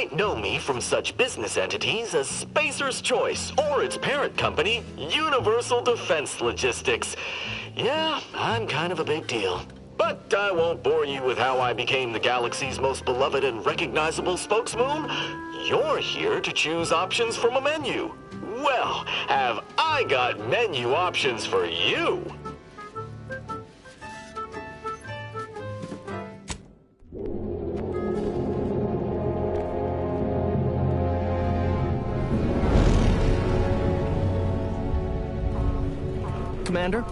might know me from such business entities as Spacer's Choice or its parent company, Universal Defense Logistics. Yeah, I'm kind of a big deal. But I won't bore you with how I became the galaxy's most beloved and recognizable spokesmoon. You're here to choose options from a menu. Well, have I got menu options for you? Commander,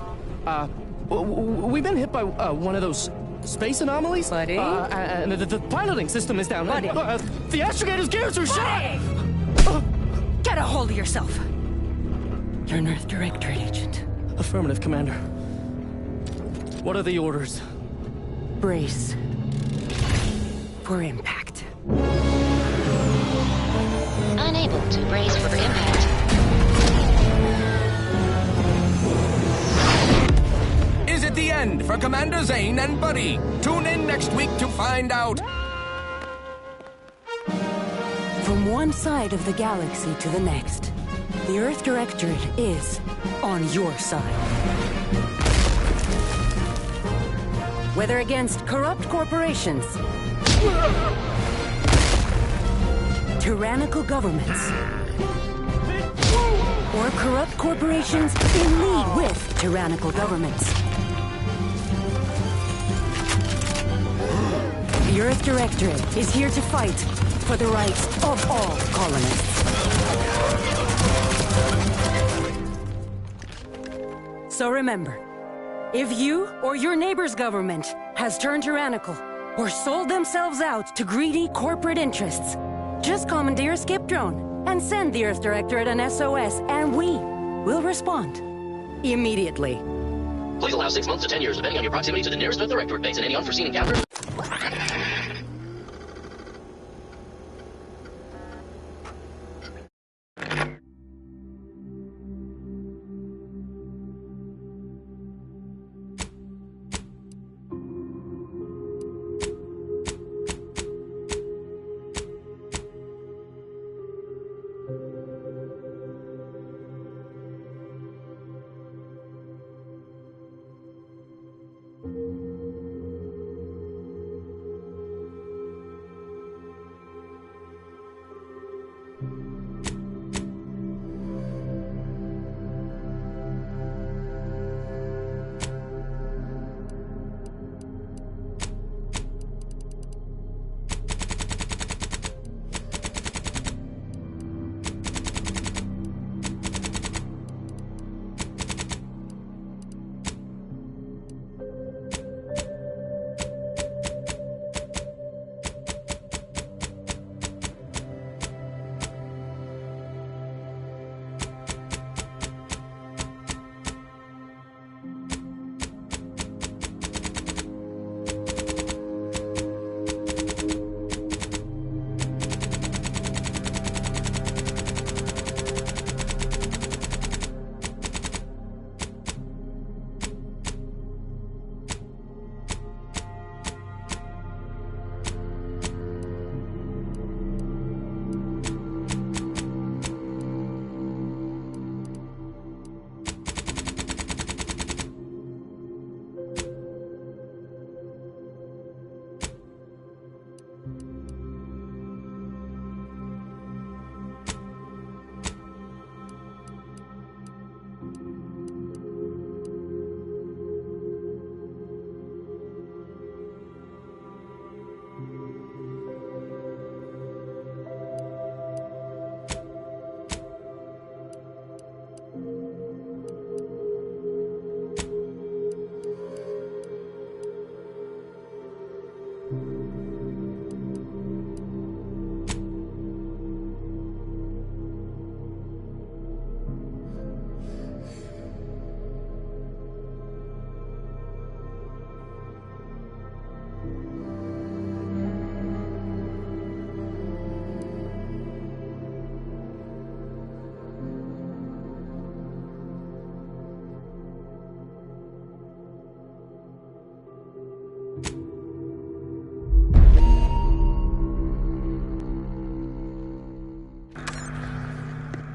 we've been hit by one of those space anomalies. Buddy? And the piloting system is down. Buddy? The astrogator's gears are shot! Get a hold of yourself! You're an Earth Directorate agent. Affirmative, Commander. What are the orders? Brace for impact. Unable to brace for impact. Is it the end for Commander Zane and Buddy? Tune in next week to find out. From one side of the galaxy to the next, the Earth Directorate is on your side. Whether against corrupt corporations, tyrannical governments, or corrupt corporations in league with tyrannical governments. The Earth Directorate is here to fight for the rights of all colonists. So remember, if you or your neighbor's government has turned tyrannical or sold themselves out to greedy corporate interests, just commandeer a skip drone and send the Earth Directorate an SOS, and we will respond immediately. Please allow 6 months to 10 years, depending on your proximity to the nearest Earth Directorate base and any unforeseen encounters.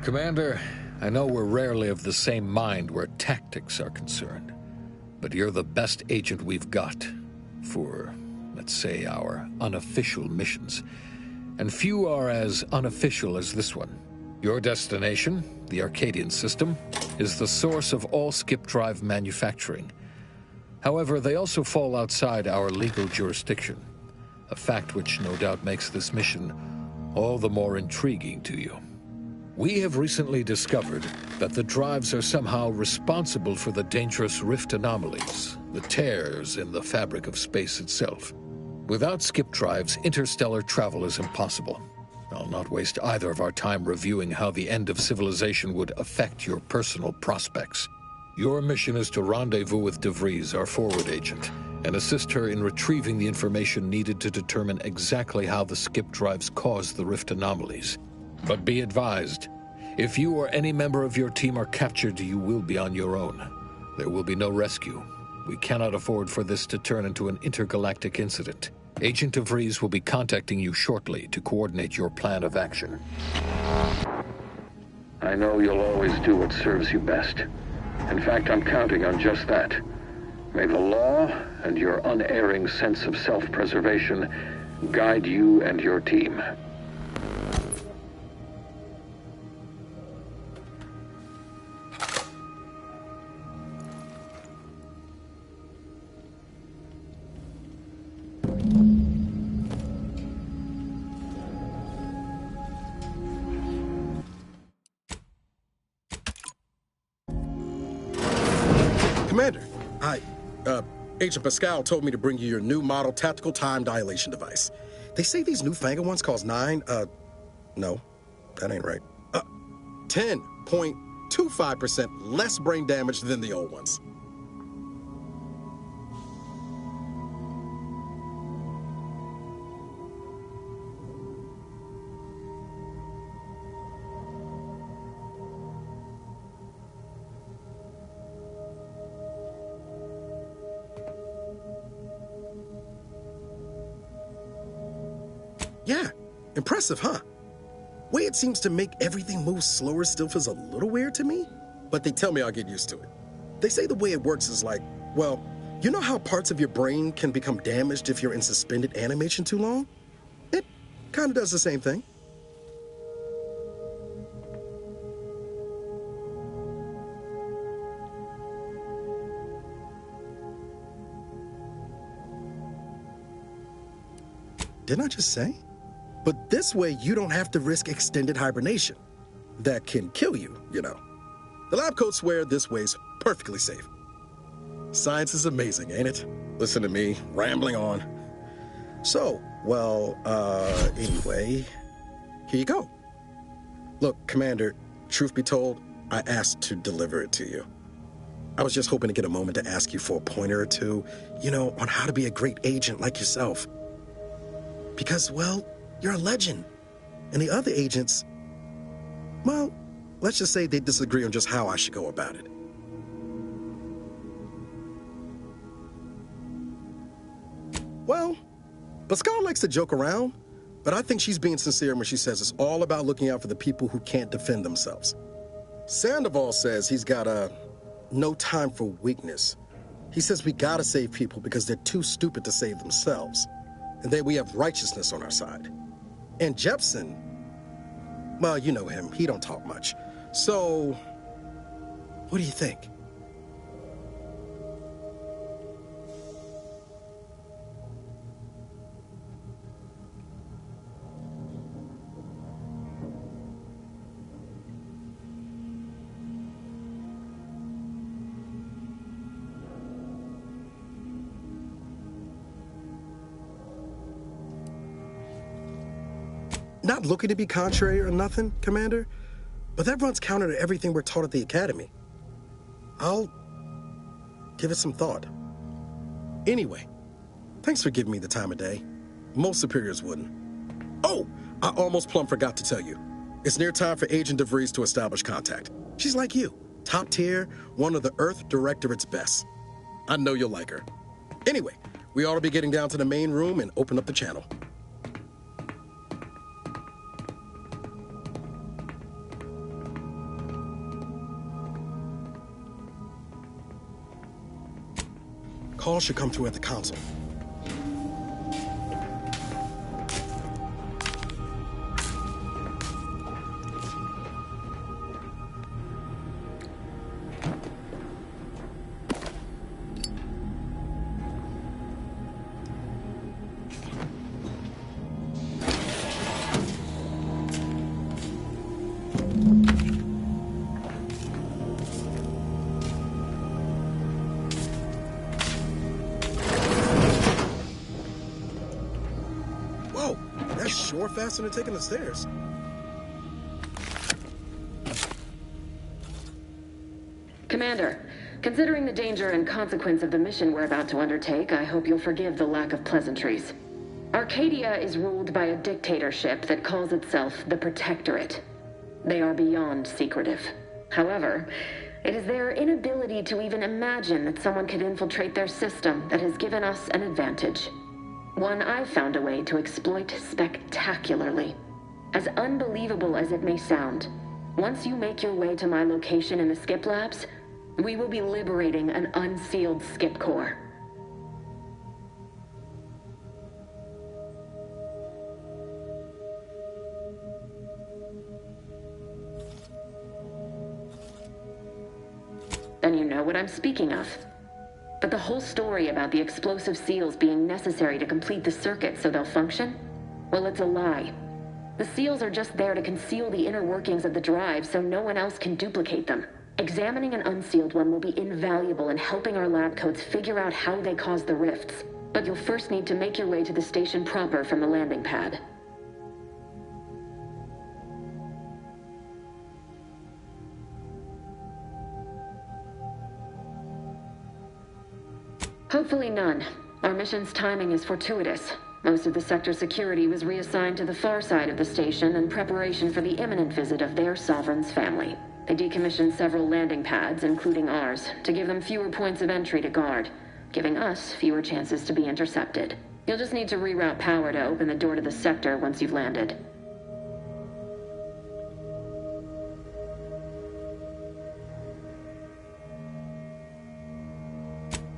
Commander, I know we're rarely of the same mind where tactics are concerned, but you're the best agent we've got for, let's say, our unofficial missions. And few are as unofficial as this one. Your destination, the Arcadian system, is the source of all skip drive manufacturing. However, they also fall outside our legal jurisdiction, a fact which no doubt makes this mission all the more intriguing to you. We have recently discovered that the drives are somehow responsible for the dangerous rift anomalies, the tears in the fabric of space itself. Without skip drives, interstellar travel is impossible. I'll not waste either of our time reviewing how the end of civilization would affect your personal prospects. Your mission is to rendezvous with DeVries, our forward agent, and assist her in retrieving the information needed to determine exactly how the skip drives cause the rift anomalies. But be advised, if you or any member of your team are captured, you will be on your own. There will be no rescue. We cannot afford for this to turn into an intergalactic incident. Agent DeVries will be contacting you shortly to coordinate your plan of action. I know you'll always do what serves you best. In fact, I'm counting on just that. May the law and your unerring sense of self-preservation guide you and your team. Commander, Agent Pascal told me to bring you your new model tactical time dilation device. They say these newfangled ones cause no, that ain't right. 10.25% less brain damage than the old ones. Yeah, impressive, huh? Way it seems to make everything move slower still feels a little weird to me, but they tell me I'll get used to it. They say the way it works is like, well, you know how parts of your brain can become damaged if you're in suspended animation too long? It kind of does the same thing. Didn't I just say? But this way, you don't have to risk extended hibernation. That can kill you, you know. The lab coats swear this way's perfectly safe. Science is amazing, ain't it? Listen to me, rambling on. So, well, anyway, here you go. Look, Commander, truth be told, I asked to deliver it to you. I was just hoping to get a moment to ask you for a pointer or two, you know, on how to be a great agent like yourself. Because, well, you're a legend. And the other agents, well, let's just say they disagree on just how I should go about it. Well, Pascal likes to joke around, but I think she's being sincere when she says it's all about looking out for the people who can't defend themselves. Sandoval says he's got no time for weakness. He says we gotta save people because they're too stupid to save themselves. And then we have righteousness on our side. And Jepson, well, you know him, he don't talk much. So, what do you think? Not looking to be contrary or nothing, Commander, but that runs counter to everything we're taught at the Academy. I'll give it some thought. Anyway, thanks for giving me the time of day. Most superiors wouldn't. Oh, I almost plumb forgot to tell you. It's near time for Agent DeVries to establish contact. She's like you, top tier, one of the Earth Directorate's best. I know you'll like her. Anyway, we ought to be getting down to the main room and open up the channel. call should come through at the console. Sure faster than taking the stairs. Commander, considering the danger and consequence of the mission we're about to undertake, I hope you'll forgive the lack of pleasantries. Arcadia is ruled by a dictatorship that calls itself the Protectorate. They are beyond secretive. However, it is their inability to even imagine that someone could infiltrate their system that has given us an advantage. One I've found a way to exploit spectacularly. As unbelievable as it may sound, once you make your way to my location in the Skip Labs, we will be liberating an unsealed Skip Core. Then you know what I'm speaking of. But the whole story about the explosive seals being necessary to complete the circuit so they'll function? Well, it's a lie. The seals are just there to conceal the inner workings of the drive so no one else can duplicate them. Examining an unsealed one will be invaluable in helping our lab coats figure out how they cause the rifts. But you'll first need to make your way to the station proper from the landing pad. Hopefully none. Our mission's timing is fortuitous. Most of the sector's security was reassigned to the far side of the station in preparation for the imminent visit of their sovereign's family. They decommissioned several landing pads, including ours, to give them fewer points of entry to guard, giving us fewer chances to be intercepted. You'll just need to reroute power to open the door to the sector once you've landed.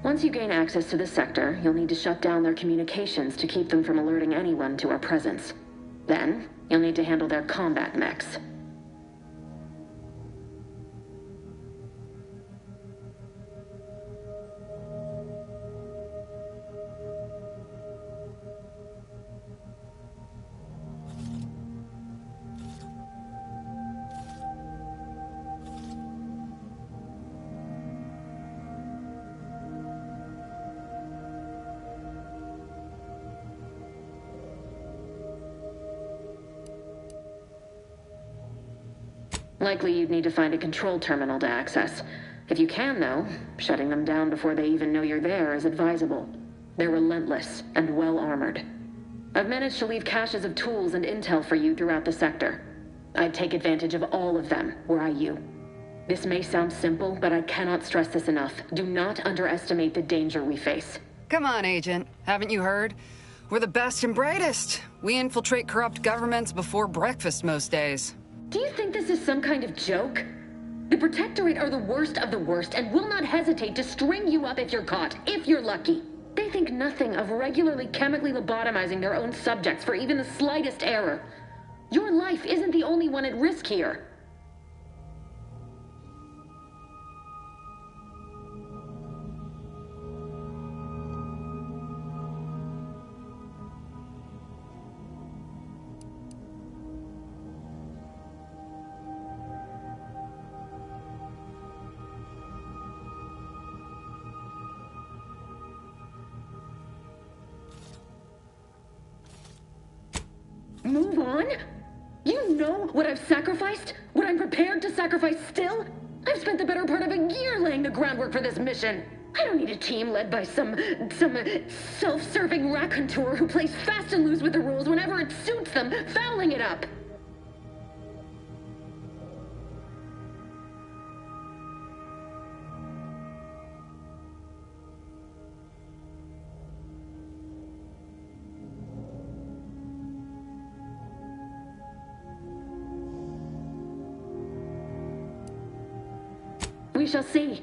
Once you gain access to the sector, you'll need to shut down their communications to keep them from alerting anyone to our presence. Then, you'll need to handle their combat mechs. Likely you'd need to find a control terminal to access. If you can, though, shutting them down before they even know you're there is advisable. They're relentless and well-armored. I've managed to leave caches of tools and intel for you throughout the sector. I'd take advantage of all of them, were I you. This may sound simple, but I cannot stress this enough. Do not underestimate the danger we face. Come on, Agent. Haven't you heard? We're the best and brightest. We infiltrate corrupt governments before breakfast most days. Do you think this is some kind of joke? The Protectorate are the worst of the worst and will not hesitate to string you up if you're caught, if you're lucky. They think nothing of regularly chemically lobotomizing their own subjects for even the slightest error. Your life isn't the only one at risk here. Move on? You know what I've sacrificed? What I'm prepared to sacrifice still? I've spent the better part of a year laying the groundwork for this mission. I don't need a team led by some self-serving raconteur who plays fast and loose with the rules whenever it suits them, fouling it up. We shall see.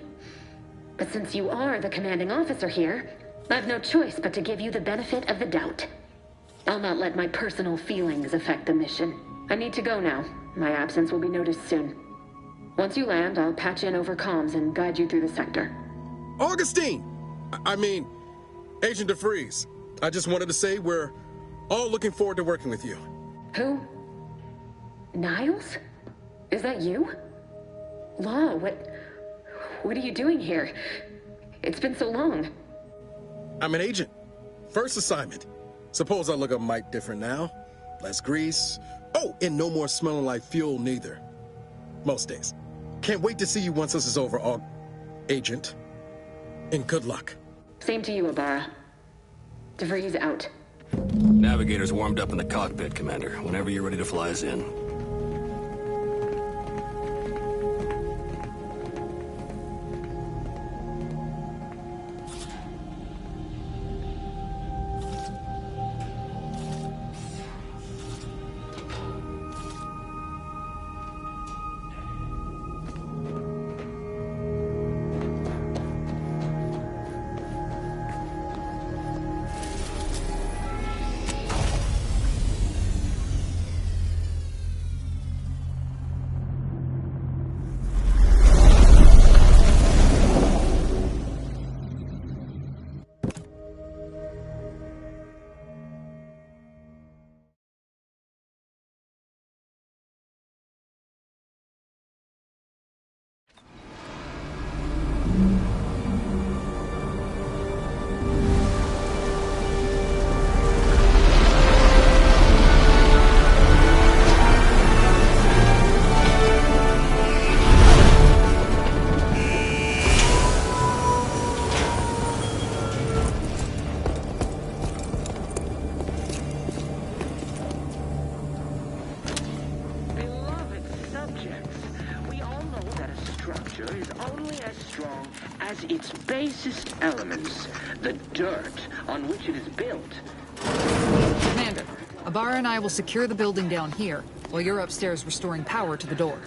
But since you are the commanding officer here, I've no choice but to give you the benefit of the doubt. I'll not let my personal feelings affect the mission. I need to go now. My absence will be noticed soon. Once you land, I'll patch in over comms and guide you through the sector. Augustine! I mean, Agent DeFreeze. I just wanted to say we're all looking forward to working with you. Who? Niles? Is that you? Law, what are you doing here? It's been so long. I'm an agent. First assignment. Suppose I look a mite different now. Less grease. Oh, and no more smelling like fuel neither. Most days. Can't wait to see you once this is over, Agent. And good luck. Same to you, Ibarra. DeVries out. Navigator's warmed up in the cockpit, Commander. Whenever you're ready to fly us in. Its basest elements, the dirt on which it is built. Commander, Ibarra and I will secure the building down here, while you're upstairs restoring power to the door.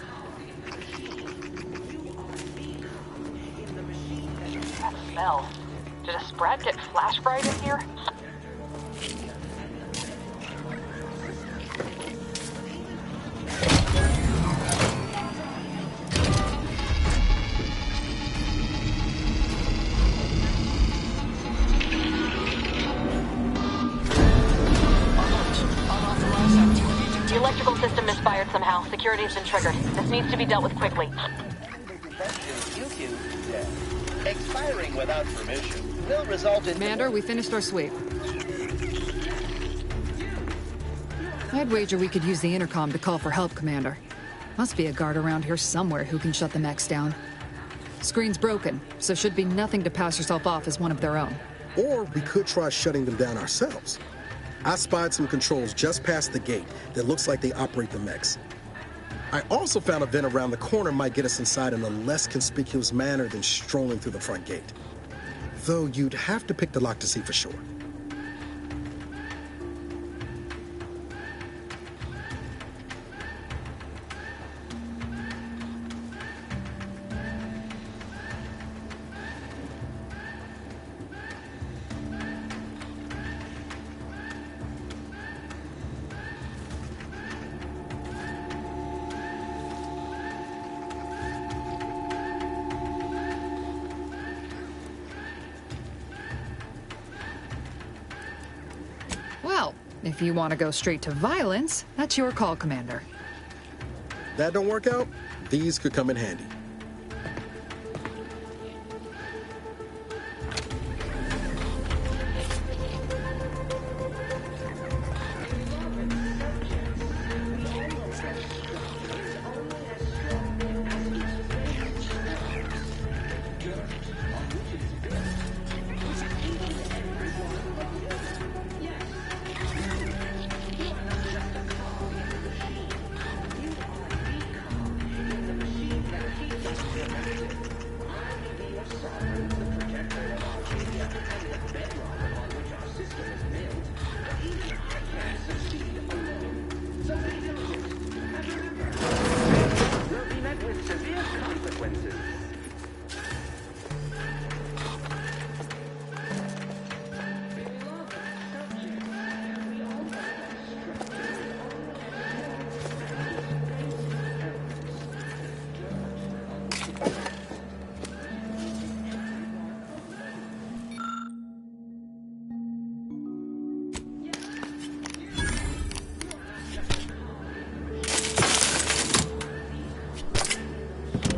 That smell. Did a Sprat get flash fried in here? System misfired somehow. Security's been triggered. This needs to be dealt with quickly. Expiring without permission will result in... Commander, we finished our sweep. I'd wager we could use the intercom to call for help, Commander. Must be a guard around here somewhere who can shut the mechs down. Screen's broken, so should be nothing to pass yourself off as one of their own. Or we could try shutting them down ourselves. I spied some controls just past the gate that looks like they operate the mechs. I also found a vent around the corner might get us inside in a less conspicuous manner than strolling through the front gate. Though you'd have to pick the lock to see for sure. Well, if you want to go straight to violence, that's your call, Commander. That don't work out, these could come in handy.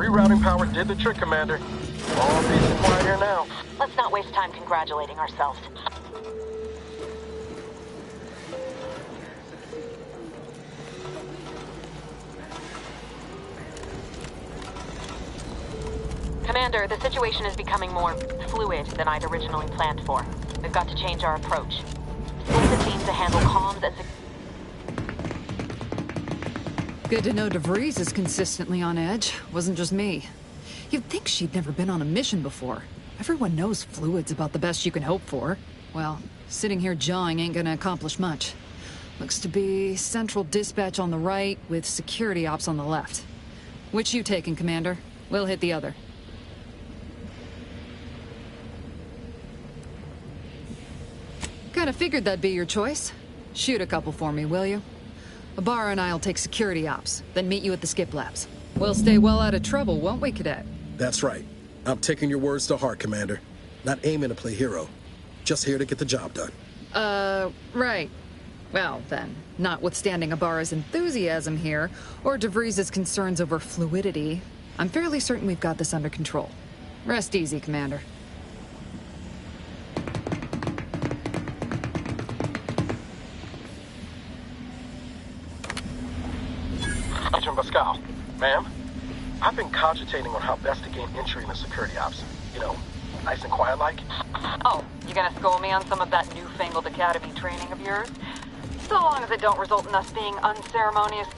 Rerouting power did the trick, Commander. All peace and quiet here now. Let's not waste time congratulating ourselves. Commander, the situation is becoming more fluid than I'd originally planned for. We've got to change our approach. Split the team to handle comms and Good to know DeVries is consistently on edge. Wasn't just me. You'd think she'd never been on a mission before. Everyone knows fluid's about the best you can hope for. Well, sitting here jawing ain't gonna accomplish much. Looks to be central dispatch on the right with security ops on the left. Which you taking, Commander? We'll hit the other. Kinda figured that'd be your choice. Shoot a couple for me, will you? Ibarra and I'll take security ops, then meet you at the skip labs. We'll stay well out of trouble, won't we, Cadet? That's right. I'm taking your words to heart, Commander. Not aiming to play hero. Just here to get the job done. Right. Well, then, notwithstanding Ibarra's enthusiasm here, or DeVries' concerns over fluidity, I'm fairly certain we've got this under control. Rest easy, Commander. Agent Pascal, ma'am, I've been cogitating on how best to gain entry in the security ops. You know, nice and quiet like. Oh, you gonna school me on some of that newfangled academy training of yours? So long as it don't result in us being unceremonious.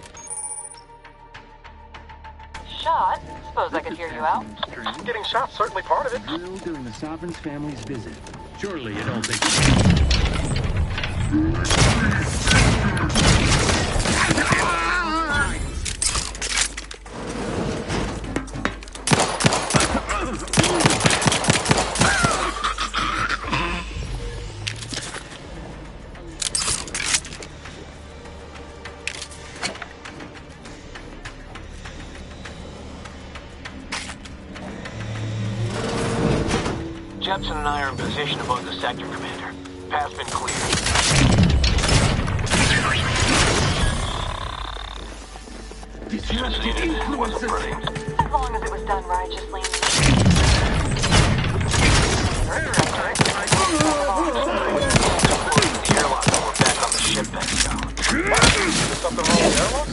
Shot? Suppose I could hear you out. Getting shot, certainly part of it. Drill during the Sovereign's family's visit. Surely you don't think... Jepson and I are in position above the sector, Commander. Path's been cleared. It wasn't pretty. As long as it was done righteously. The airlock when we're back on the ship then, Is something wrong with the airlock?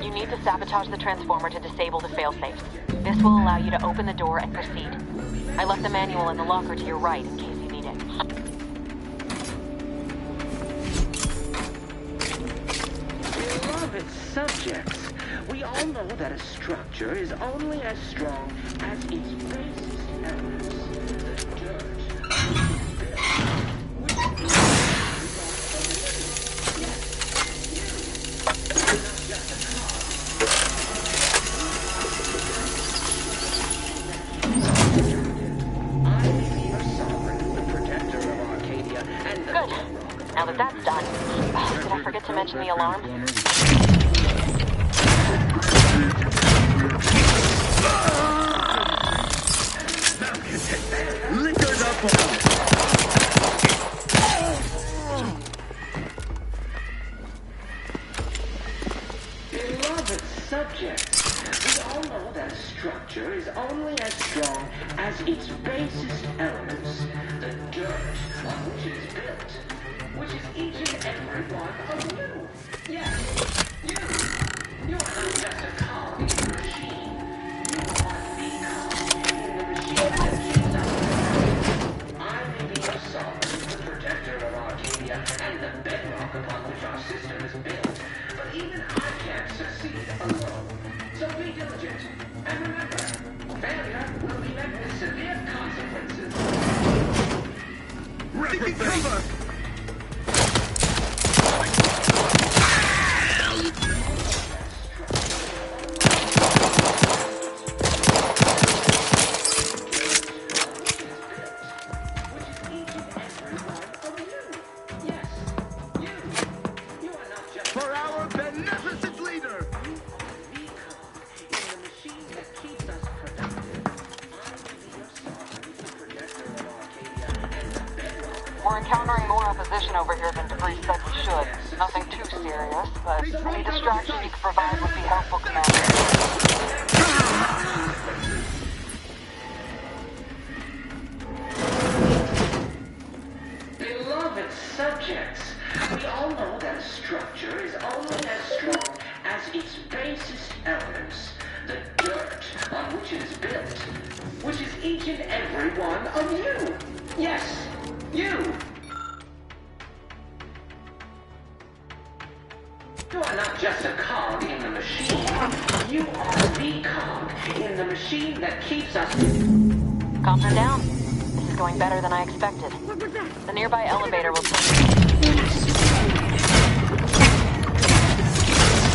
You need to sabotage the transformer to disable the failsafes. This will allow you to open the door and proceed. I left the manual in the locker to your right in case you need it. Beloved subjects, we all know that a structure is only as strong as its basest elements. The dirt. Now that that's done, did I forget to mention the alarm? Liquored up Beloved subjects, we all know that a structure is only as strong as its basest elements, the dirt on which it is built. Which is each and every one of you. Yes, you. You're not just a cog in the machine. You are the cog in the machine that keeps us. I may be your sovereign, the protector of Arcadia, and the bedrock upon which our system is built. But even I can't succeed alone. So be diligent. And remember, failure will be met with severe consequences. Taking cover! We're encountering more opposition over here than Debris said we should. Nothing too serious, but any distraction you could provide would be helpful, Commander. Beloved subjects, we all know that a structure is only as strong as its basest elements, the dirt on which it is built, which is each and every one of you. Yes, you. You are not just a cog in the machine. You are the cog in the machine that keeps us... Comms are down. This is going better than I expected. The nearby elevator will take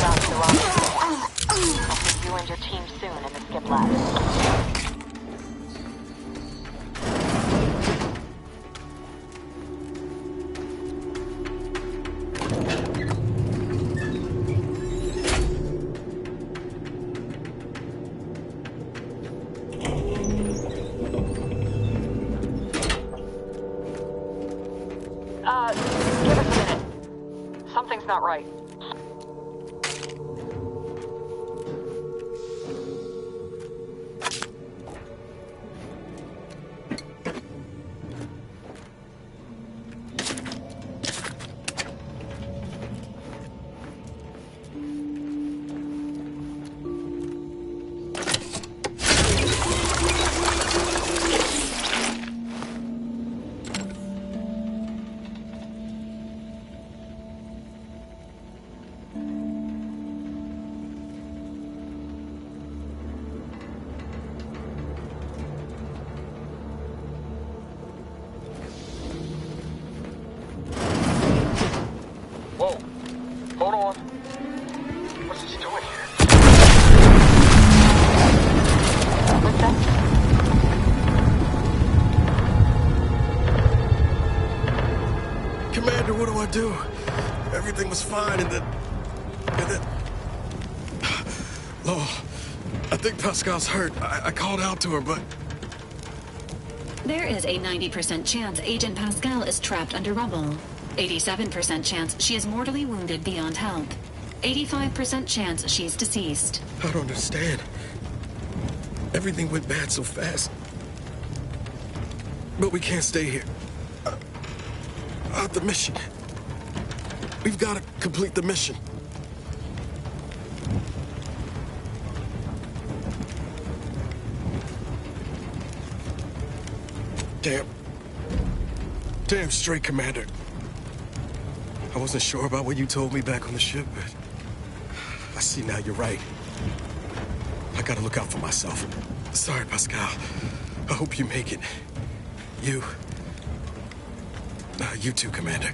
I'll see you and your team soon in the skip lab. Give us a minute. Something's not right. Whoa. Hold on. What's this doing here? What's that? Commander, what do I do? Everything was fine, and then... Lowell, I think Pascal's hurt. I called out to her, but... There is a 90% chance Agent Pascal is trapped under rubble. 87% chance she is mortally wounded beyond help. 85% chance she's deceased. I don't understand. Everything went bad so fast. But we can't stay here. The mission. We've got to complete the mission. Damn straight, Commander. I wasn't sure about what you told me back on the ship, but I see now you're right. I gotta look out for myself. Sorry, Pascal. I hope you make it. You too, Commander.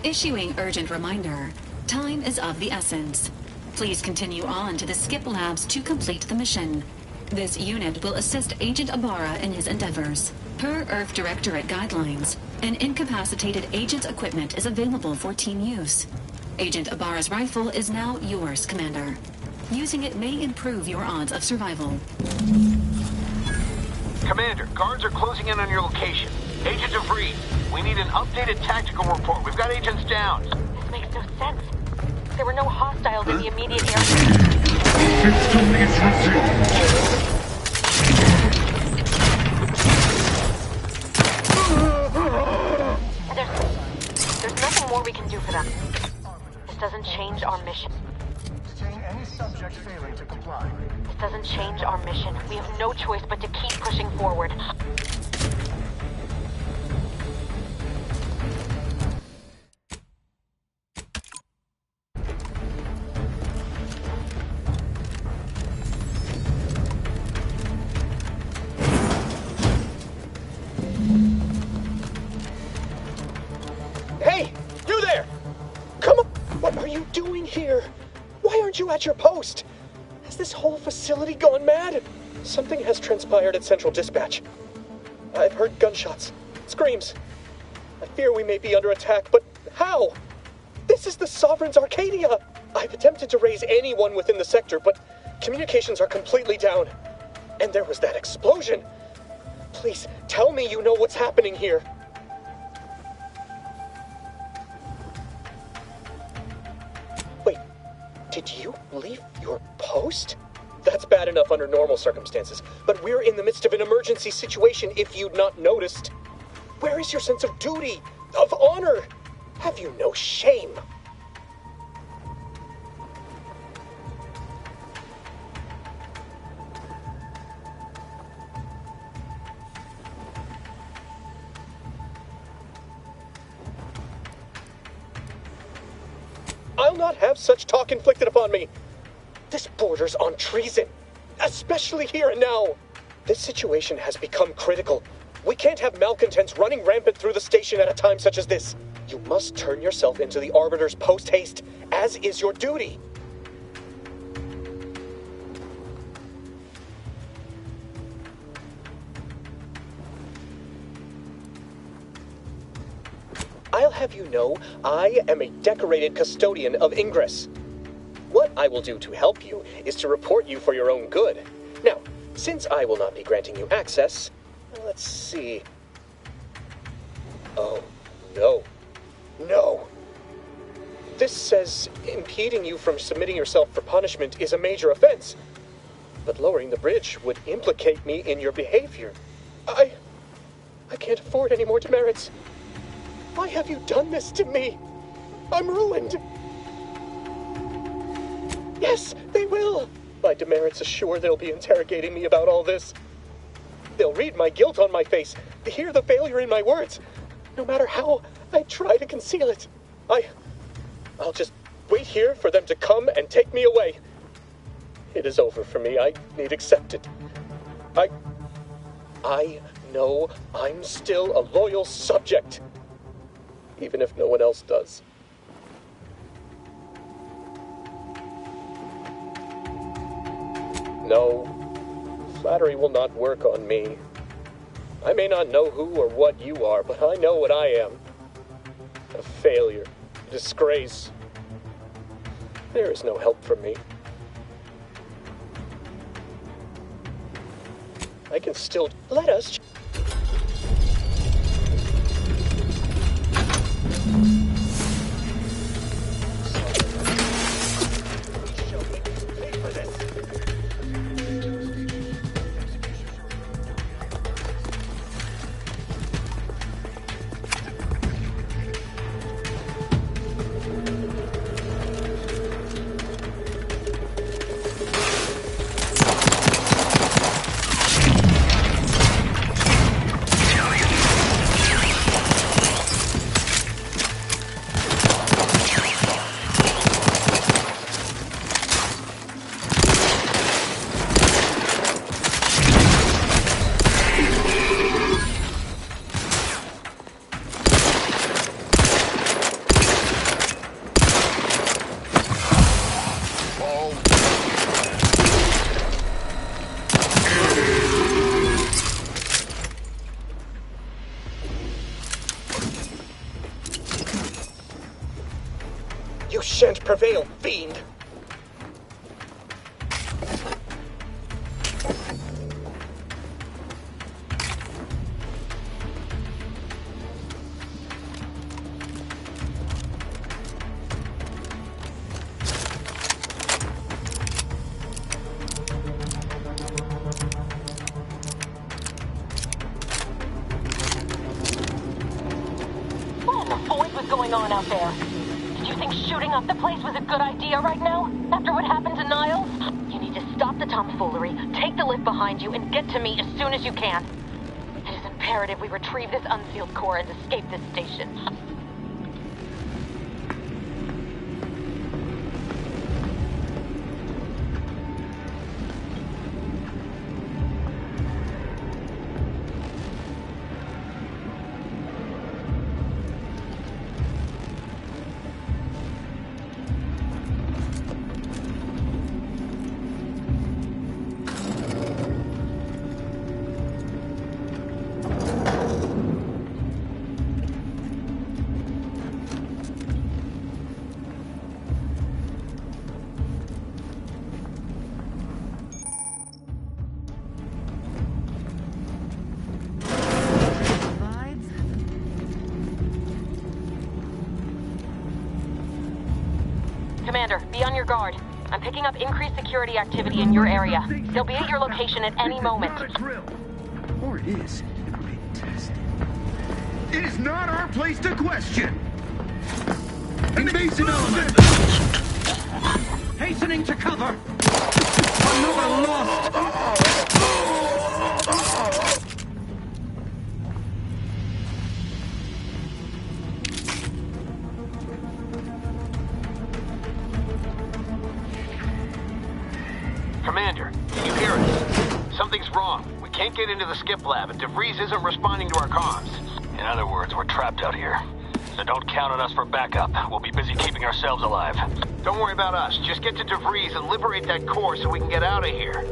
Issuing urgent reminder. Time is of the essence. Please continue on to the skip labs to complete the mission. This unit will assist Agent Ibarra in his endeavors. Per Earth Directorate guidelines, an incapacitated agent's equipment is available for team use. Agent Ibarra's rifle is now yours, Commander. Using it may improve your odds of survival. Commander, guards are closing in on your location. Agent DeVries, we need an updated tactical report. We've got agents down. This makes no sense. There were no hostiles in the immediate area. There's nothing more we can do for them. This doesn't change our mission. Detain any subject failing to comply. This doesn't change our mission. We have no choice but to keep pushing forward. Hey, you there! Come on! What are you doing here? Why aren't you at your post? Has this whole facility gone mad? Something has transpired at Central Dispatch. I've heard gunshots, screams. I fear we may be under attack, but how? This is the Sovereign's Arcadia! I've attempted to raise anyone within the sector, but communications are completely down. And there was that explosion. Please, tell me you know what's happening here. Leave your post? That's bad enough under normal circumstances, but we're in the midst of an emergency situation if you'd not noticed. Where is your sense of duty, of honor? Have you no shame? I'll not have such talk inflicted upon me. This borders on treason, especially here and now. This situation has become critical. We can't have malcontents running rampant through the station at a time such as this. You must turn yourself into the Arbiters post-haste, as is your duty. I'll have you know, I am a decorated custodian of Ingress. What I will do to help you is to report you for your own good. Now, since I will not be granting you access, let's see. Oh, no. No. This says impeding you from submitting yourself for punishment is a major offense. But lowering the bridge would implicate me in your behavior. I can't afford any more demerits. Why have you done this to me? I'm ruined. Yes, they will. My demerits assure they'll be interrogating me about all this. They'll read my guilt on my face, hear the failure in my words. No matter how I try to conceal it, I'll just wait here for them to come and take me away. It is over for me. I need accept it. I know I'm still a loyal subject, even if no one else does. No, flattery will not work on me. I may not know who or what you are, but I know what I am. A failure, a disgrace. There is no help for me. I can still let us. You shan't prevail, fiend! What in the void was going on out there? Did you think shooting up the place was a good idea right now? After what happened to Niles? You need to stop the tomfoolery, take the lift behind you, and get to me as soon as you can. It is imperative we retrieve this unsealed core and escape this station. Commander, be on your guard. I'm picking up increased security activity in your area. They'll be at your location at any moment. Or it is. Fantastic. It is not our place to question. Invasive element. Hastening to cover. Another lost. Commander, can you hear us? Something's wrong. We can't get into the skip lab, and DeVries isn't responding to our comms. In other words, we're trapped out here. So don't count on us for backup. We'll be busy keeping ourselves alive. Don't worry about us. Just get to DeVries and liberate that core so we can get out of here.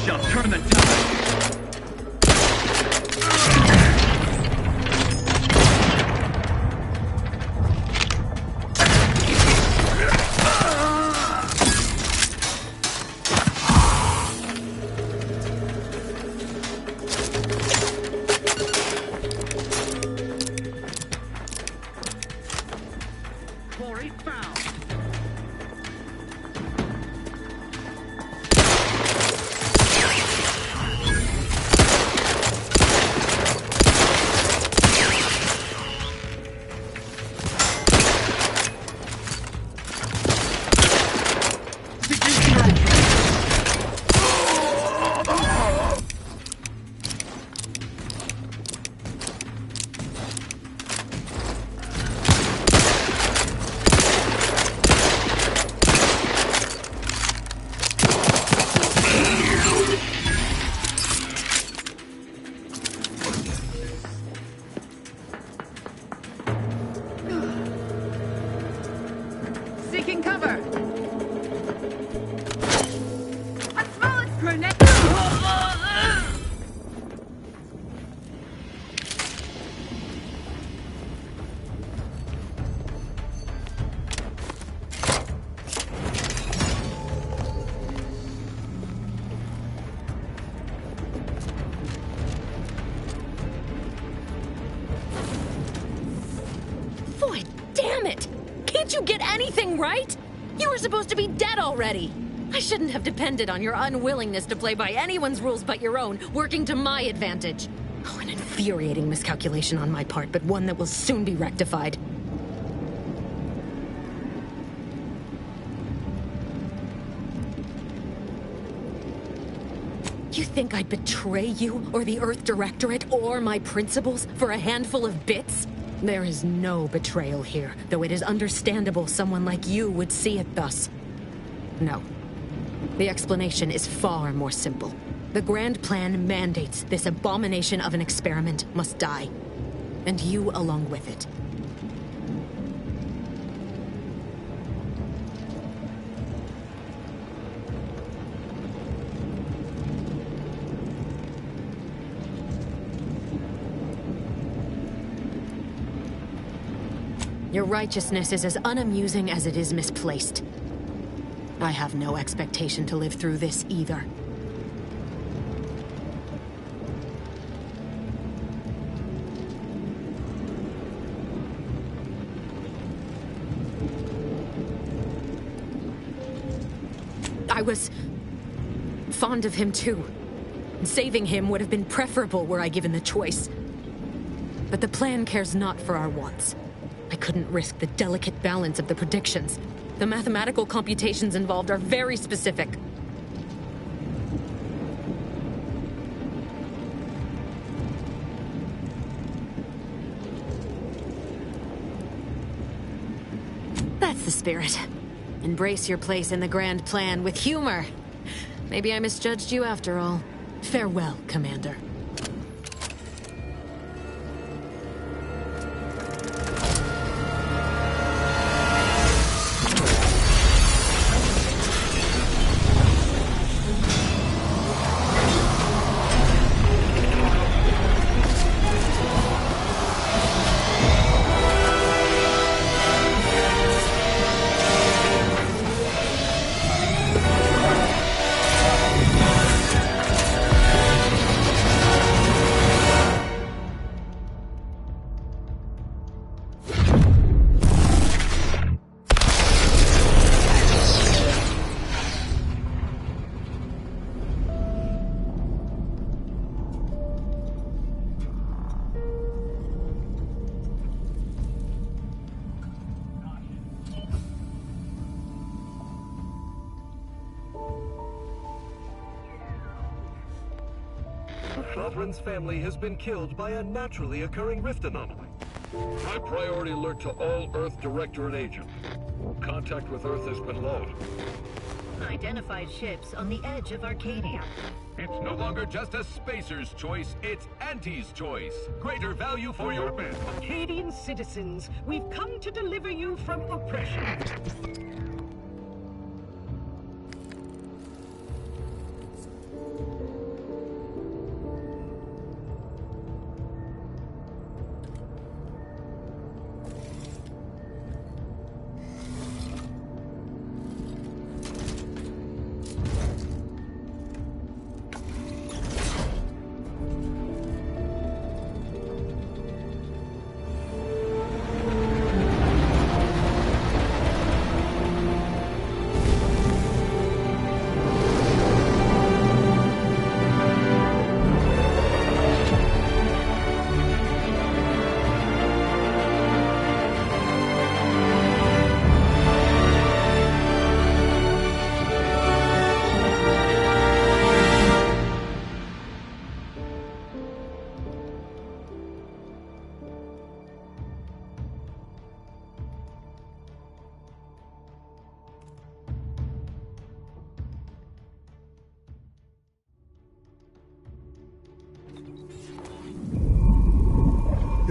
Shall turn the tide. Quarry found. Seeking cover. A small grenade. Boy, damn it! Can't you get anything right? You were supposed to be dead already. I shouldn't have depended on your unwillingness to play by anyone's rules but your own, working to my advantage. Oh, an infuriating miscalculation on my part, but one that will soon be rectified. You think I'd betray you, or the Earth Directorate, or my principles for a handful of bits? There is no betrayal here, though it is understandable someone like you would see it thus. No. The explanation is far more simple. The grand plan mandates this abomination of an experiment must die. And you along with it. Your righteousness is as unamusing as it is misplaced. I have no expectation to live through this either. I was fond of him too. Saving him would have been preferable were I given the choice. but the plan cares not for our wants. I couldn't risk the delicate balance of the predictions. The mathematical computations involved are very specific. That's the spirit. Embrace your place in the grand plan with humor. Maybe I misjudged you after all. Farewell, Commander. Catherine's family has been killed by a naturally occurring rift anomaly. High priority alert to all Earth Directorate agents. Contact with Earth has been low. Identified ships on the edge of Arcadia. It's no longer just a spacer's choice, it's Auntie's choice. Greater value for your bid. Arcadian citizens, we've come to deliver you from oppression.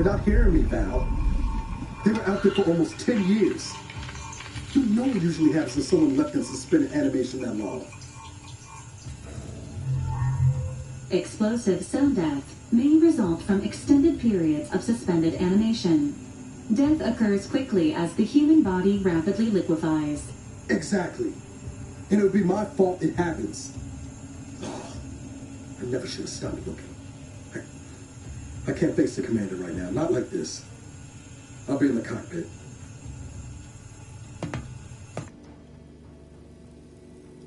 You're not hearing me, Val. They were out there for almost 10 years. You know what usually happens when someone left in suspended animation that long. Explosive cell death may result from extended periods of suspended animation. Death occurs quickly as the human body rapidly liquefies. Exactly. And it would be my fault it happens. Oh, I never should have stopped looking. I can't face the commander right now. Not like this. I'll be in the cockpit.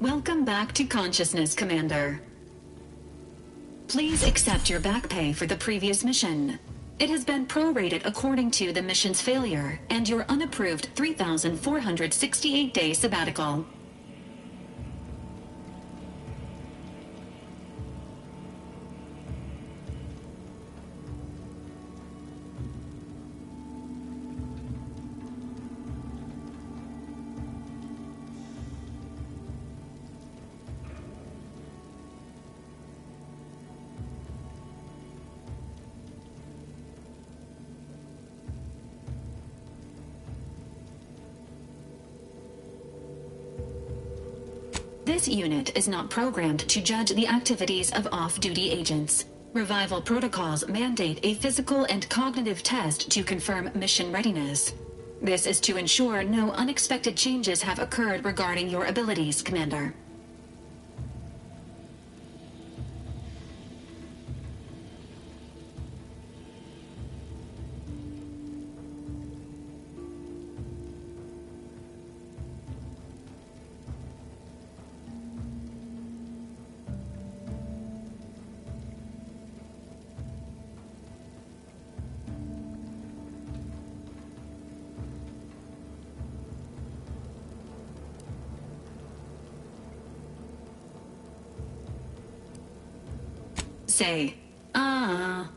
Welcome back to consciousness, Commander. Please accept your back pay for the previous mission. It has been prorated according to the mission's failure and your unapproved 3,468-day sabbatical. This unit is not programmed to judge the activities of off-duty agents. Revival protocols mandate a physical and cognitive test to confirm mission readiness. This is to ensure no unexpected changes have occurred regarding your abilities, Commander. Say, ah.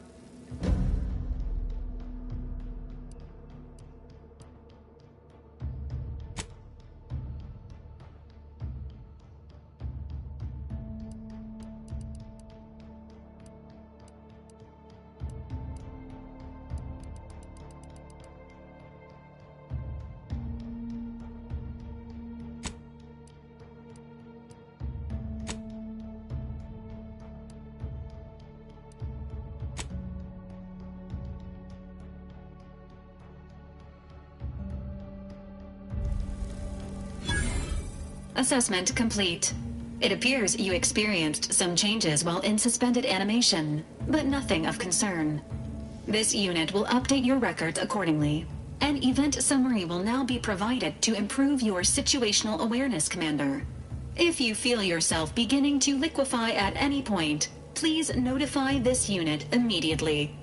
Assessment complete. It appears you experienced some changes while in suspended animation, but nothing of concern. This unit will update your records accordingly. An event summary will now be provided to improve your situational awareness, Commander. If you feel yourself beginning to liquefy at any point, please notify this unit immediately.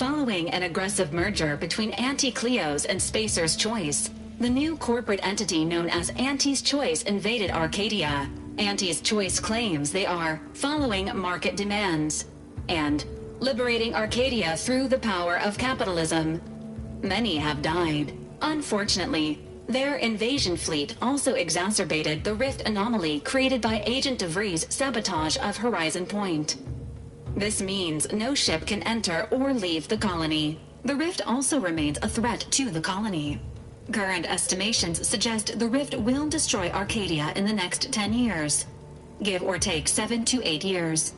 Following an aggressive merger between Anti-Cleo's and Spacer's Choice, the new corporate entity known as Anti's Choice invaded Arcadia. Anti's Choice claims they are following market demands and liberating Arcadia through the power of capitalism. Many have died. Unfortunately, their invasion fleet also exacerbated the rift anomaly created by Agent DeVries' sabotage of Horizon Point. This means no ship can enter or leave the colony. The rift also remains a threat to the colony. Current estimations suggest the rift will destroy Arcadia in the next 10 years. Give or take 7 to 8 years.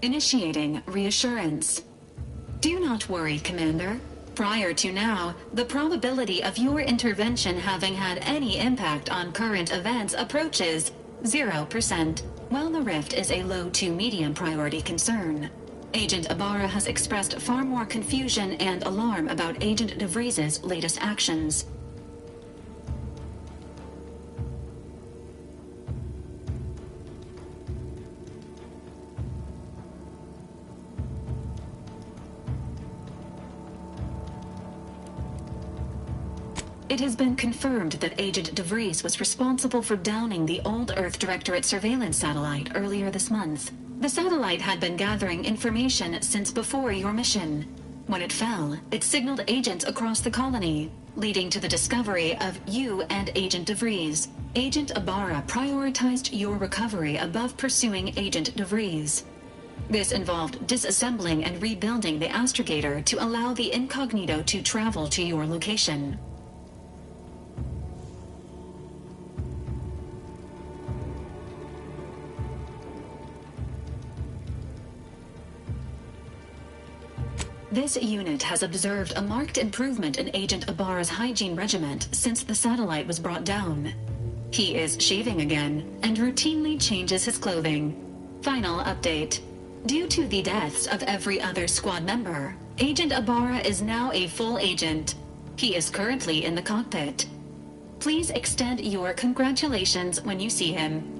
Initiating reassurance. Do not worry, Commander. Prior to now, the probability of your intervention having had any impact on current events approaches 0%, while the rift is a low to medium priority concern. Agent Ibarra has expressed far more confusion and alarm about Agent DeVries' latest actions. It has been confirmed that Agent DeVries was responsible for downing the old Earth Directorate surveillance satellite earlier this month. The satellite had been gathering information since before your mission. When it fell, it signaled agents across the colony, leading to the discovery of you and Agent DeVries. Agent Ibarra prioritized your recovery above pursuing Agent DeVries. This involved disassembling and rebuilding the astrogator to allow the incognito to travel to your location. This unit has observed a marked improvement in Agent Ibarra's hygiene regimen since the satellite was brought down. He is shaving again and routinely changes his clothing. Final update. Due to the deaths of every other squad member, Agent Ibarra is now a full agent. He is currently in the cockpit. Please extend your congratulations when you see him.